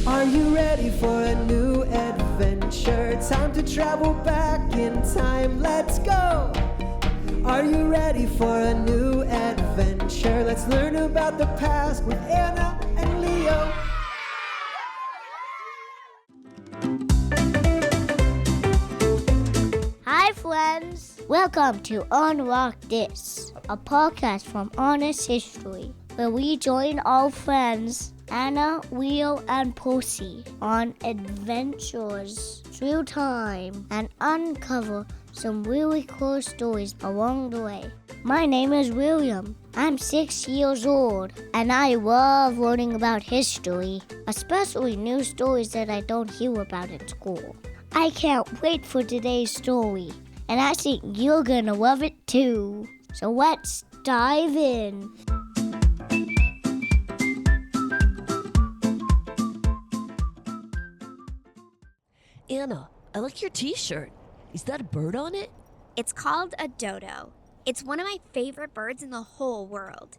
Are you ready for a new adventure? Time to travel back in time, let's go! Are you ready for a new adventure? Let's learn about the past with Anna and Leo. Hi friends! Welcome to Unlock This, a podcast from Honest History, where we join our friends Anna, Leo, and Percy on adventures through time and uncover some really cool stories along the way. My name is William. I'm 6 years old, and I love learning about history, especially new stories that I don't hear about in school. I can't wait for today's story, and I think you're gonna love it too. So let's dive in. Anna, I like your t-shirt. Is that a bird on it? It's called a dodo. It's one of my favorite birds in the whole world.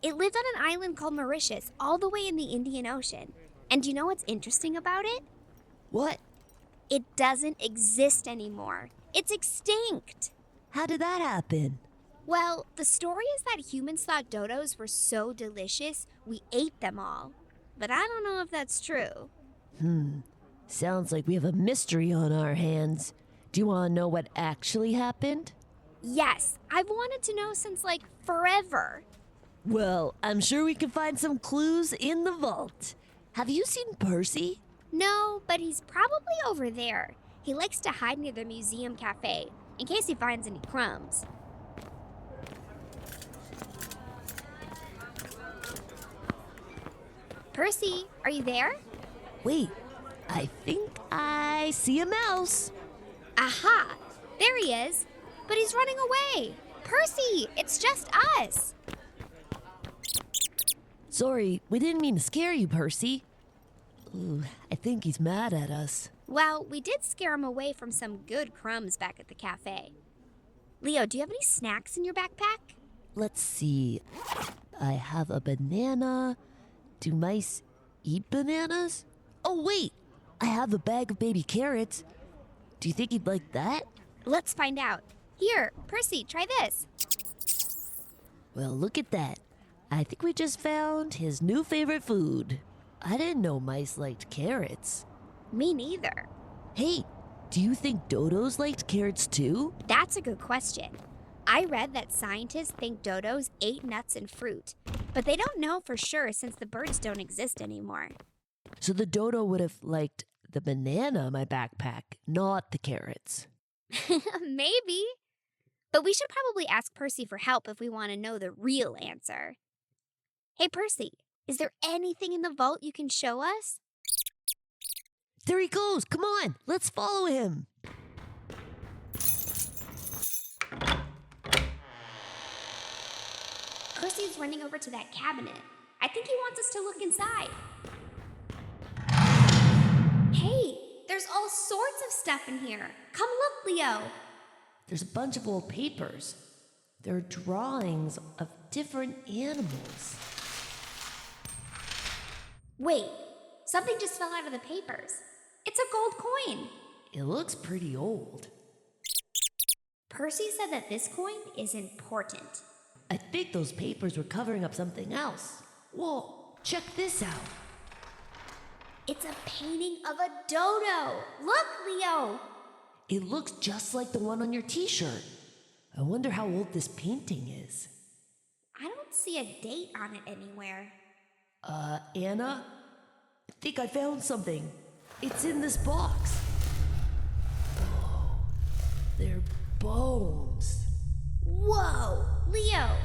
It lived on an island called Mauritius, all the way in the Indian Ocean. And do you know what's interesting about it? What? It doesn't exist anymore. It's extinct. How did that happen? Well, the story is that humans thought dodos were so delicious, we ate them all. But I don't know if that's true. Sounds like we have a mystery on our hands. Do you want to know what actually happened? Yes, I've wanted to know since, forever. Well, I'm sure we can find some clues in the vault. Have you seen Percy? No, but he's probably over there. He likes to hide near the museum cafe, in case he finds any crumbs. Percy, are you there? Wait, I think I see a mouse. Aha! There he is! But he's running away! Percy, it's just us! Sorry, we didn't mean to scare you, Percy. Ooh, I think he's mad at us. Well, we did scare him away from some good crumbs back at the cafe. Leo, do you have any snacks in your backpack? Let's see. I have a banana. Do mice eat bananas? Oh, wait! I have a bag of baby carrots. Do you think he'd like that? Let's find out. Here, Percy, try this. Well, look at that. I think we just found his new favorite food. I didn't know mice liked carrots. Me neither. Hey, do you think dodos liked carrots too? That's a good question. I read that scientists think dodos ate nuts and fruit, but they don't know for sure since the birds don't exist anymore. So the dodo would have liked the banana in my backpack, not the carrots. Maybe. But we should probably ask Percy for help if we want to know the real answer. Hey, Percy, is there anything in the vault you can show us? There he goes! Come on, let's follow him! Percy's running over to that cabinet. I think he wants us to look inside. Hey, there's all sorts of stuff in here. Come look, Leo. There's a bunch of old papers. There are drawings of different animals. Wait, something just fell out of the papers. It's a gold coin. It looks pretty old. Percy said that this coin is important. I think those papers were covering up something else. Whoa, check this out. It's a painting of a dodo. Look, Leo. It looks just like the one on your t-shirt. I wonder how old this painting is. I don't see a date on it anywhere. Anna? I think I found something. It's in this box. Oh, they're bones. Whoa, Leo,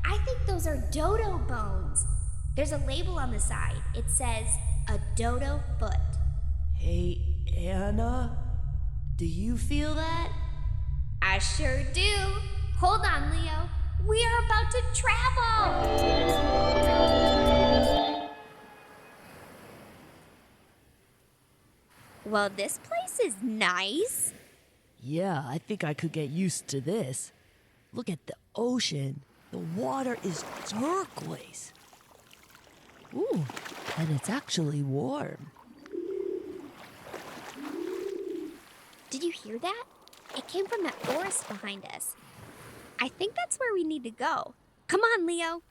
I think those are dodo bones. There's a label on the side. It says, a dodo foot. Hey, Anna, do you feel that? I sure do. Hold on, Leo. We are about to travel. Well, this place is nice. Yeah, I think I could get used to this. Look at the ocean. The water is turquoise. Ooh, and it's actually warm. Did you hear that? It came from that forest behind us. I think that's where we need to go. Come on, Leo.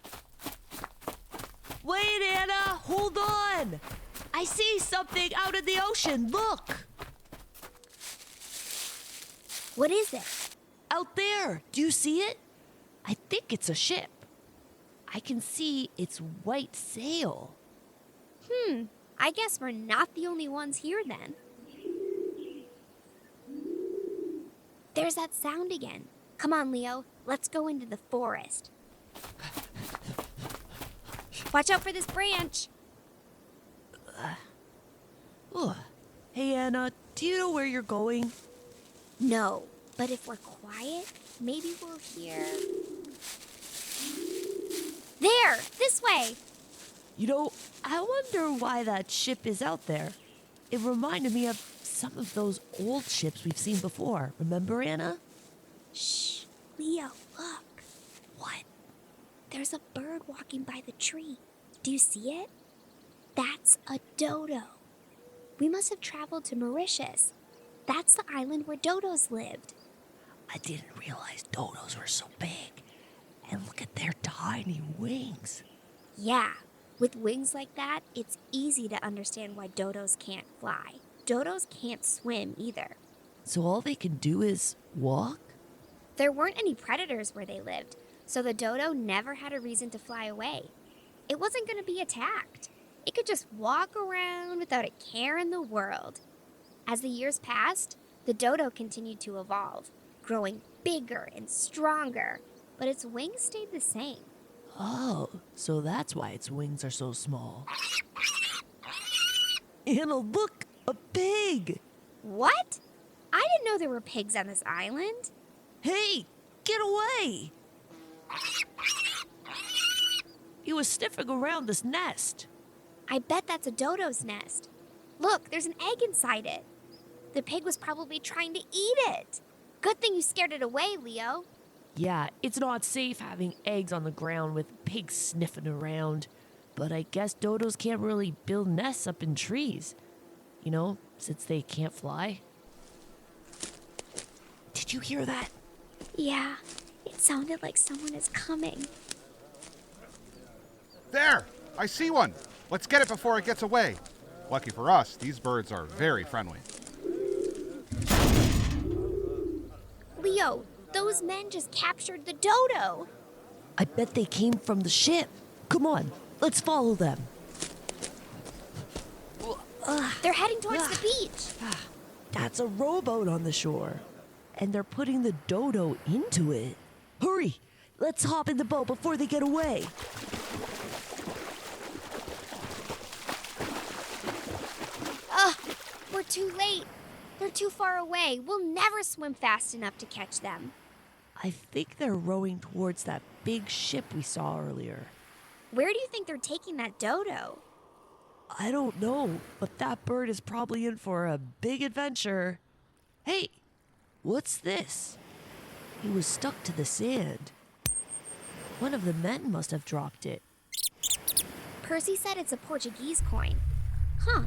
Wait, Anna, hold on. I see something out in the ocean. Look. What is it? Out there. Do you see it? I think it's a ship. I can see its white sail. I guess we're not the only ones here then. There's that sound again. Come on, Leo. Let's go into the forest. Watch out for this branch. Hey, Anna, do you know where you're going? No, but if we're quiet, maybe we'll hear... There! This way! You know, I wonder why that ship is out there. It reminded me of some of those old ships we've seen before. Remember, Anna? Shh, Leo, look. What? There's a bird walking by the tree. Do you see it? That's a dodo. We must have traveled to Mauritius. That's the island where dodos lived. I didn't realize dodos were so big. And look at their tiny wings. Yeah, with wings like that, it's easy to understand why dodos can't fly. Dodos can't swim either. So all they can do is walk? There weren't any predators where they lived, so the dodo never had a reason to fly away. It wasn't going to be attacked. It could just walk around without a care in the world. As the years passed, the dodo continued to evolve, growing bigger and stronger, but its wings stayed the same. Oh, so that's why its wings are so small. Anna, look! A pig! What? I didn't know there were pigs on this island. Hey! Get away! He was sniffing around this nest. I bet that's a dodo's nest. Look, there's an egg inside it. The pig was probably trying to eat it. Good thing you scared it away, Leo. Yeah, it's not safe having eggs on the ground with pigs sniffing around. But I guess dodos can't really build nests up in trees. You know, since they can't fly. Did you hear that? Yeah, it sounded like someone is coming. There! I see one! Let's get it before it gets away. Lucky for us, these birds are very friendly. Leo, those men just captured the dodo. I bet they came from the ship. Come on, let's follow them. They're heading towards the beach. That's a rowboat on the shore. And they're putting the dodo into it. Hurry! Let's hop in the boat before they get away. We're too late. They're too far away. We'll never swim fast enough to catch them. I think they're rowing towards that big ship we saw earlier. Where do you think they're taking that dodo? I don't know, but that bird is probably in for a big adventure. Hey, what's this? He was stuck to the sand. One of the men must have dropped it. Percy said it's a Portuguese coin. Huh.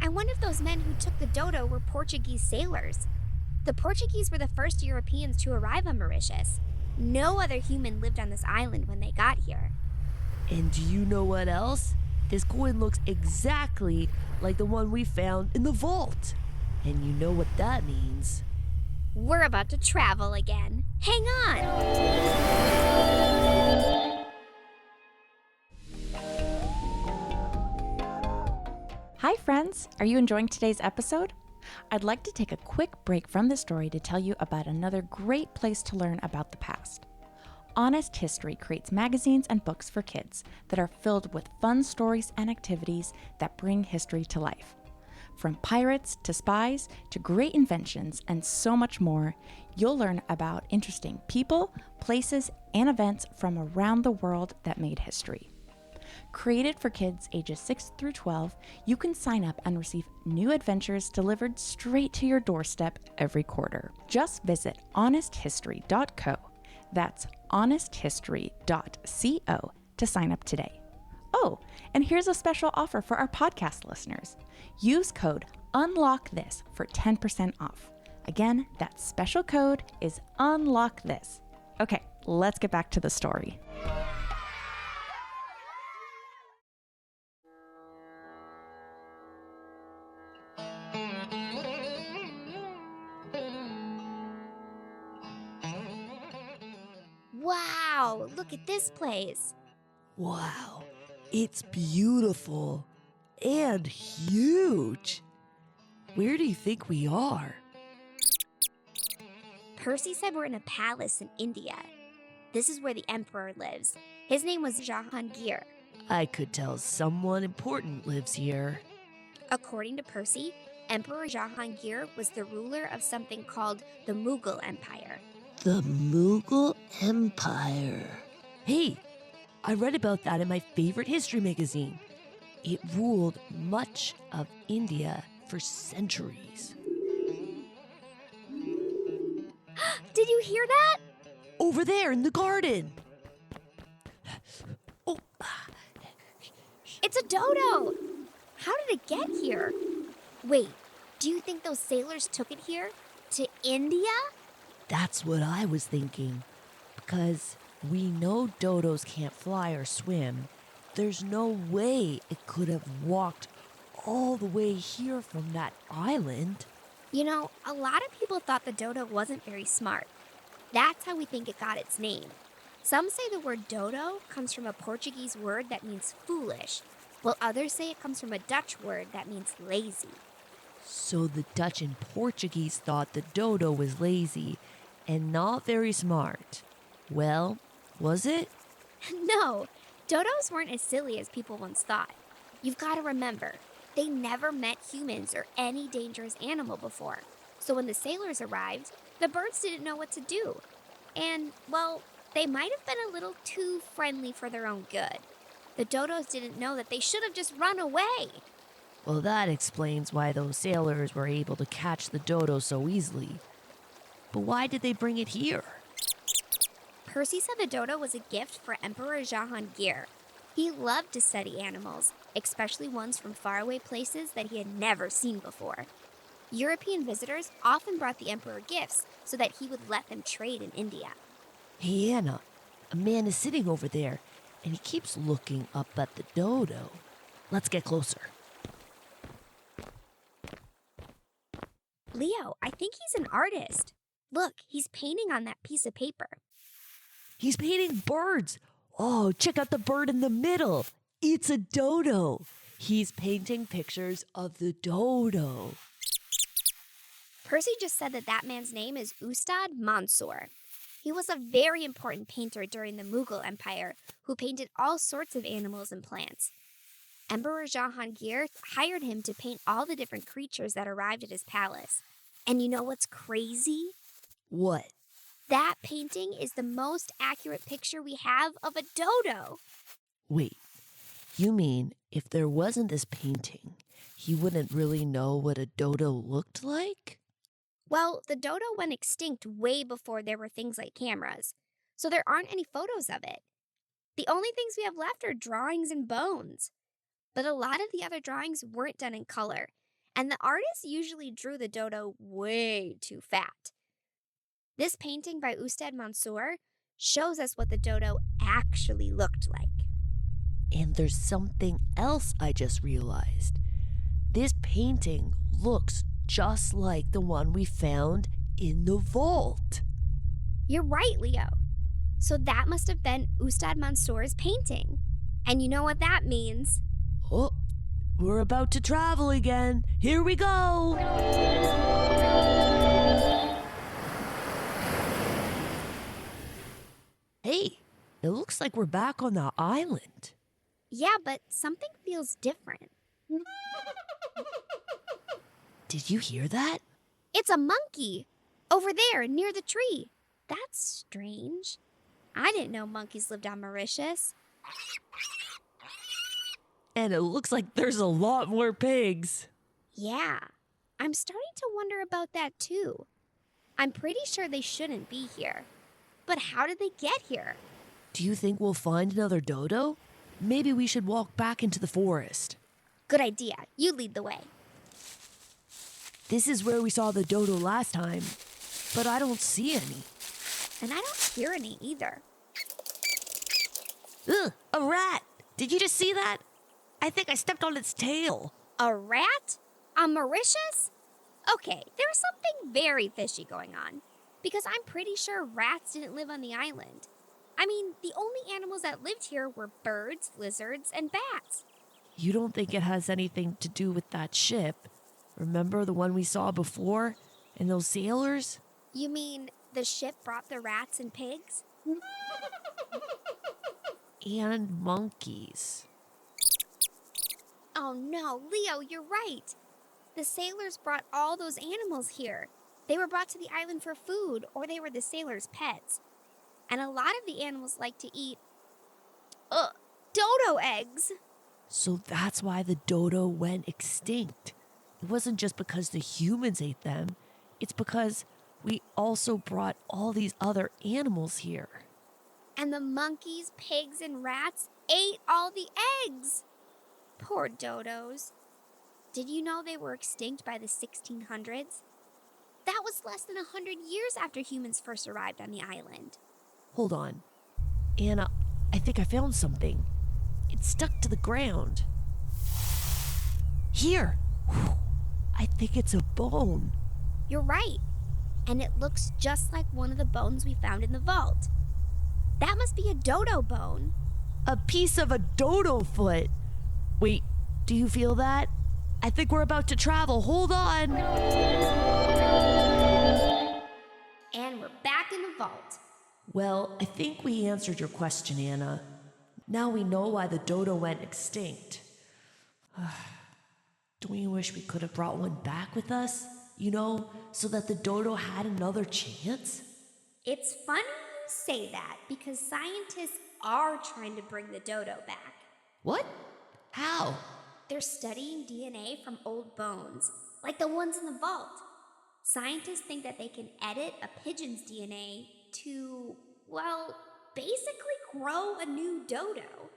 I wonder if those men who took the dodo were Portuguese sailors. The Portuguese were the first Europeans to arrive on Mauritius. No other human lived on this island when they got here. And do you know what else? This coin looks exactly like the one we found in the vault. And you know what that means. We're about to travel again. Hang on! Hi friends, are you enjoying today's episode? I'd like to take a quick break from the story to tell you about another great place to learn about the past. Honest History creates magazines and books for kids that are filled with fun stories and activities that bring history to life. From pirates to spies to great inventions and so much more, you'll learn about interesting people, places, and events from around the world that made history. Created for kids ages 6 through 12, you can sign up and receive new adventures delivered straight to your doorstep every quarter. Just visit honesthistory.co. That's honesthistory.co to sign up today. Oh, and here's a special offer for our podcast listeners. Use code UNLOCKTHIS for 10% off. Again, that special code is unlock this. Okay, let's get back to the story. Wow, look at this place. Wow, it's beautiful and huge. Where do you think we are? Percy said we're in a palace in India. This is where the emperor lives. His name was Jahangir. I could tell someone important lives here. According to Percy, Emperor Jahangir was the ruler of something called the Mughal Empire. The Mughal Empire. Hey, I read about that in my favorite history magazine. It ruled much of India for centuries. Did you hear that? Over there in the garden. Oh, It's a dodo! How did it get here? Wait, do you think those sailors took it here? To India? that's what I was thinking. Because we know dodos can't fly or swim. There's no way it could have walked all the way here from that island. You know, a lot of people thought the dodo wasn't very smart. That's how we think it got its name. Some say the word dodo comes from a Portuguese word that means foolish, while others say it comes from a Dutch word that means lazy. So the Dutch and Portuguese thought the dodo was lazy and not very smart. Well, was it? No, dodos weren't as silly as people once thought. You've got to remember, they never met humans or any dangerous animal before. So when the sailors arrived, the birds didn't know what to do. And, well, they might have been a little too friendly for their own good. The dodos didn't know that they should have just run away. Well, that explains why those sailors were able to catch the dodo so easily. But why did they bring it here? Percy said the dodo was a gift for Emperor Jahangir. He loved to study animals, especially ones from faraway places that he had never seen before. European visitors often brought the emperor gifts so that he would let them trade in India. Hey, Anna, a man is sitting over there, and he keeps looking up at the dodo. Let's get closer. Leo, I think he's an artist. Look, he's painting on that piece of paper. He's painting birds. Oh, check out the bird in the middle. It's a dodo. He's painting pictures of the dodo. Percy just said that man's name is Ustad Mansour. He was a very important painter during the Mughal Empire who painted all sorts of animals and plants. Emperor Jahangir hired him to paint all the different creatures that arrived at his palace. And you know what's crazy? What? That painting is the most accurate picture we have of a dodo. Wait, you mean if there wasn't this painting, he wouldn't really know what a dodo looked like? Well, the dodo went extinct way before there were things like cameras, so there aren't any photos of it. The only things we have left are drawings and bones. But a lot of the other drawings weren't done in color, and the artists usually drew the dodo way too fat. This painting by Ustad Mansour shows us what the dodo actually looked like. And there's something else I just realized. This painting looks just like the one we found in the vault. You're right, Leo. So that must have been Ustad Mansour's painting. And you know what that means? Oh, we're about to travel again. Here we go. Hey, it looks like we're back on the island. Yeah, but something feels different. Did you hear that? It's a monkey! Over there, near the tree. That's strange. I didn't know monkeys lived on Mauritius. And it looks like there's a lot more pigs. Yeah, I'm starting to wonder about that too. I'm pretty sure they shouldn't be here. But how did they get here? Do you think we'll find another dodo? Maybe we should walk back into the forest. Good idea. You lead the way. This is where we saw the dodo last time, but I don't see any. And I don't hear any either. Ugh, a rat! Did you just see that? I think I stepped on its tail. A rat? On Mauritius? Okay, there's something very fishy going on. Because I'm pretty sure rats didn't live on the island. I mean, the only animals that lived here were birds, lizards, and bats. You don't think it has anything to do with that ship? Remember the one we saw before? And those sailors? You mean the ship brought the rats and pigs? And monkeys. Oh no, Leo, you're right. The sailors brought all those animals here. They were brought to the island for food, or they were the sailors' pets. And a lot of the animals like to eat, dodo eggs. So that's why the dodo went extinct. It wasn't just because the humans ate them. It's because we also brought all these other animals here. And the monkeys, pigs, and rats ate all the eggs. Poor dodos. Did you know they were extinct by the 1600s? That was less than 100 years after humans first arrived on the island. Hold on. Anna, I think I found something. It's stuck to the ground. Here. Whew. I think it's a bone. You're right. And it looks just like one of the bones we found in the vault. That must be a dodo bone. A piece of a dodo foot. Wait, do you feel that? I think we're about to travel. Hold on. And we're back in the vault. Well, I think we answered your question, Anna. Now we know why the dodo went extinct. Don't you wish we could have brought one back with us? You know, so that the dodo had another chance? It's funny you say that because scientists are trying to bring the dodo back. What? How? They're studying DNA from old bones, like the ones in the vault. Scientists think that they can edit a pigeon's DNA to, well, basically grow a new dodo.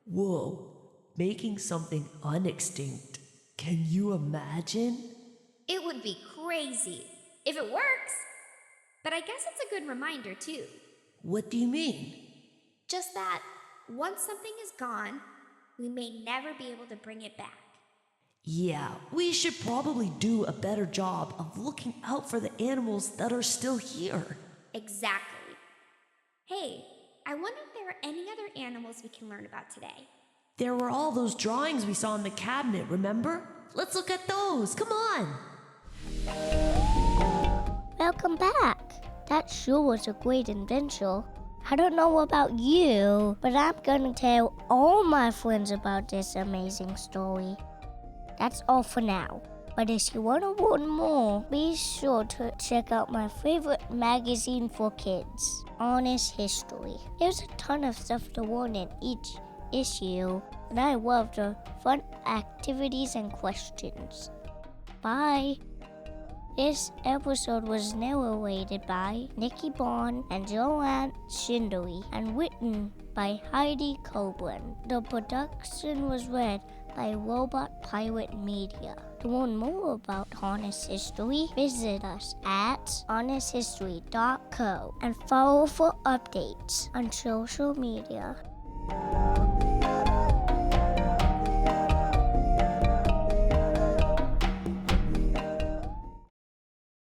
Whoa, making something unextinct. Can you imagine? It would be crazy if it works. But I guess it's a good reminder, too. What do you mean? Just that once something is gone, we may never be able to bring it back. Yeah, we should probably do a better job of looking out for the animals that are still here. Exactly. Hey, I wonder if there are any other animals we can learn about today. There were all those drawings we saw in the cabinet, remember? Let's look at those, come on! Welcome back. That sure was a great adventure. I don't know about you, but I'm gonna tell all my friends about this amazing story. That's all for now. But if you want to learn more, be sure to check out my favorite magazine for kids, Honest History. There's a ton of stuff to learn in each issue, and I love the fun activities and questions. Bye! This episode was narrated by Nikki and JoAnn Schinderle and written by Heidi Coburn. The production was read by Robot Pirate Media. To learn more about Honest History, visit us at honesthistory.co and follow for updates on social media.